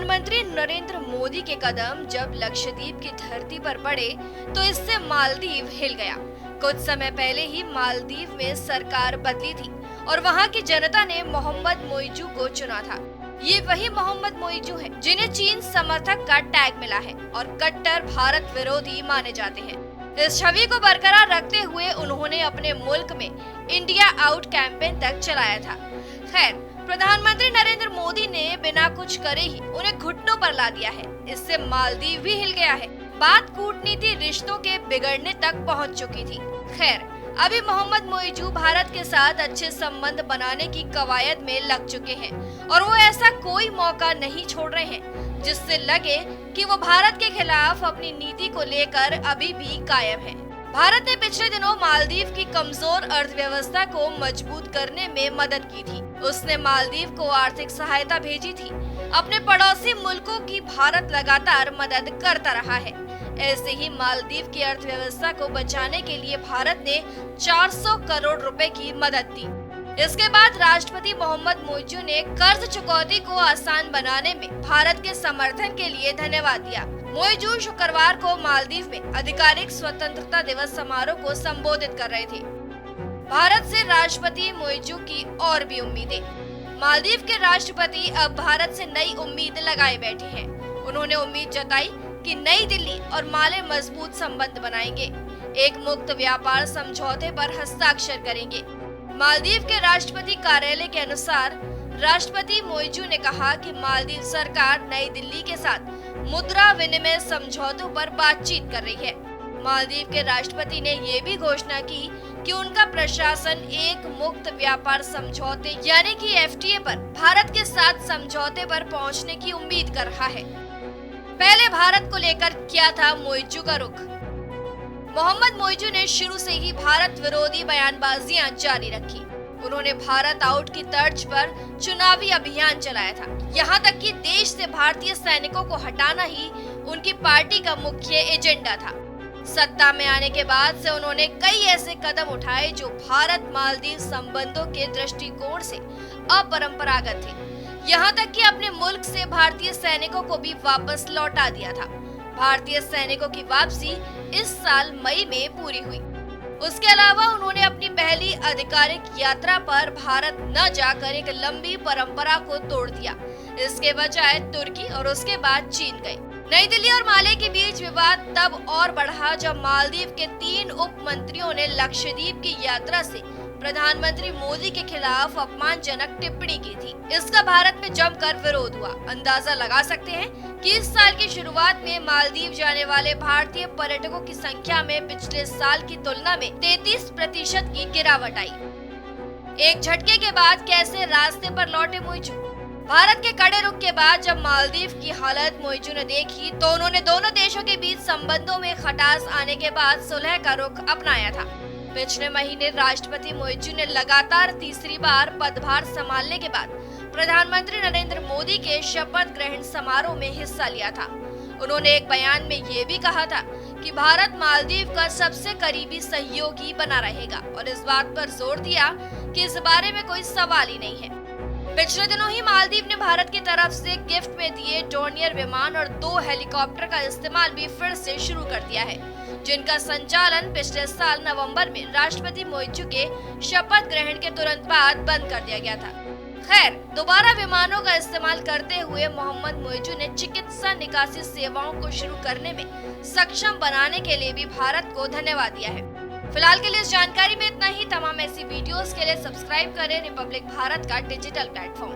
प्रधानमंत्री नरेंद्र मोदी के कदम जब लक्षद्वीप की धरती पर पड़े तो इससे मालदीव हिल गया। कुछ समय पहले ही मालदीव में सरकार बदली थी और वहां की जनता ने मोहम्मद मोइजू को चुना था। ये वही मोहम्मद मोइजू है जिन्हें चीन समर्थक का टैग मिला है और कट्टर भारत विरोधी माने जाते हैं। इस छवि को बरकरार रखते हुए उन्होंने अपने मुल्क में इंडिया आउट कैंपेन तक चलाया था। खैर, प्रधानमंत्री नरेंद्र मोदी ने बिना कुछ करे ही उन्हें घुटनों पर ला दिया है। इससे मालदीव भी हिल गया है। बात कूटनीति रिश्तों के बिगड़ने तक पहुंच चुकी थी। खैर, अभी मोहम्मद मोइजू भारत के साथ अच्छे संबंध बनाने की कवायद में लग चुके हैं और वो ऐसा कोई मौका नहीं छोड़ रहे हैं जिससे लगे कि वो भारत के खिलाफ अपनी नीति को लेकर अभी भी कायम है। भारत ने पिछले दिनों मालदीव की कमजोर अर्थव्यवस्था को मजबूत करने में मदद की थी। उसने मालदीव को आर्थिक सहायता भेजी थी। अपने पड़ोसी मुल्कों की भारत लगातार मदद करता रहा है। ऐसे ही मालदीव की अर्थव्यवस्था को बचाने के लिए भारत ने 400 करोड़ रुपए की मदद दी। इसके बाद राष्ट्रपति मोहम्मद मोइजू ने कर्ज चुकौती को आसान बनाने में भारत के समर्थन के लिए धन्यवाद दिया। मोइजू शुक्रवार को मालदीव में आधिकारिक स्वतंत्रता दिवस समारोह को संबोधित कर रहे थे। भारत से राष्ट्रपति मोइजू की और भी उम्मीदें। मालदीव के राष्ट्रपति अब भारत से नई उम्मीद लगाए बैठे हैं। उन्होंने उम्मीद जताई कि नई दिल्ली और माले मजबूत संबंध बनाएंगे, एक मुक्त व्यापार समझौते पर हस्ताक्षर करेंगे। मालदीव के राष्ट्रपति कार्यालय के अनुसार राष्ट्रपति मोइजू ने कहा कि मालदीव सरकार नई दिल्ली के साथ मुद्रा विनिमय समझौतों पर बातचीत कर रही है। मालदीव के राष्ट्रपति ने ये भी घोषणा की कि उनका प्रशासन एक मुक्त व्यापार समझौते यानी कि एफटीए पर भारत के साथ समझौते पर पहुंचने की उम्मीद कर रहा है। पहले भारत को लेकर क्या था मोइजू का रुख? मोहम्मद मोइजू ने शुरू से ही भारत विरोधी बयानबाजियां जारी रखी। उन्होंने भारत आउट की तर्ज पर चुनावी अभियान चलाया था। यहाँ तक कि देश से भारतीय सैनिकों को हटाना ही उनकी पार्टी का मुख्य एजेंडा था। सत्ता में आने के बाद से उन्होंने कई ऐसे कदम उठाए जो भारत मालदीव संबंधों के दृष्टिकोण से अपरंपरागत थे। यहाँ तक कि अपने मुल्क से भारतीय सैनिकों को भी वापस लौटा दिया था। भारतीय सैनिकों की वापसी इस साल मई में पूरी हुई। उसके अलावा उन्होंने अपनी पहली आधिकारिक यात्रा पर भारत न जाकर एक लंबी परंपरा को तोड़ दिया। इसके बजाय तुर्की और उसके बाद चीन गए। नई दिल्ली और माले के बीच विवाद तब और बढ़ा जब मालदीव के 3 उप मंत्रियों ने लक्षद्वीप की यात्रा से प्रधानमंत्री मोदी के खिलाफ अपमानजनक टिप्पणी की थी। इसका भारत में जमकर विरोध हुआ। अंदाजा लगा सकते हैं कि इस साल की शुरुआत में मालदीव जाने वाले भारतीय पर्यटकों की संख्या में पिछले साल की तुलना में 33% की गिरावट आई। एक झटके के बाद कैसे रास्ते पर लौटे मोइजू? भारत के कड़े रुख के बाद जब मालदीव की हालत मोइजू ने देखी तो उन्होंने दोनों देशों के बीच संबंधों में खटास आने के बाद सुलह का रुख अपनाया था। पिछले महीने राष्ट्रपति मोइजू ने लगातार तीसरी बार पदभार संभालने के बाद प्रधानमंत्री नरेंद्र मोदी के शपथ ग्रहण समारोह में हिस्सा लिया था। उन्होंने एक बयान में ये भी कहा था कि भारत मालदीव का सबसे करीबी सहयोगी बना रहेगा और इस बात पर जोर दिया कि इस बारे में कोई सवाल ही नहीं है। पिछले दिनों ही मालदीव ने भारत की तरफ से गिफ्ट में दिए डोर्नियर विमान और 2 हेलीकॉप्टर का इस्तेमाल भी फिर से शुरू कर दिया है, जिनका संचालन पिछले साल नवंबर में राष्ट्रपति मोइजू के शपथ ग्रहण के तुरंत बाद बंद कर दिया गया था। खैर, दोबारा विमानों का इस्तेमाल करते हुए मोहम्मद मोइजू ने चिकित्सा निकासी सेवाओं को शुरू करने में सक्षम बनाने के लिए भी भारत को धन्यवाद दिया है। फिलहाल के लिए इस जानकारी में इतना ही। तमाम ऐसी वीडियोस के लिए सब्सक्राइब करें रिपब्लिक भारत का डिजिटल प्लेटफॉर्म।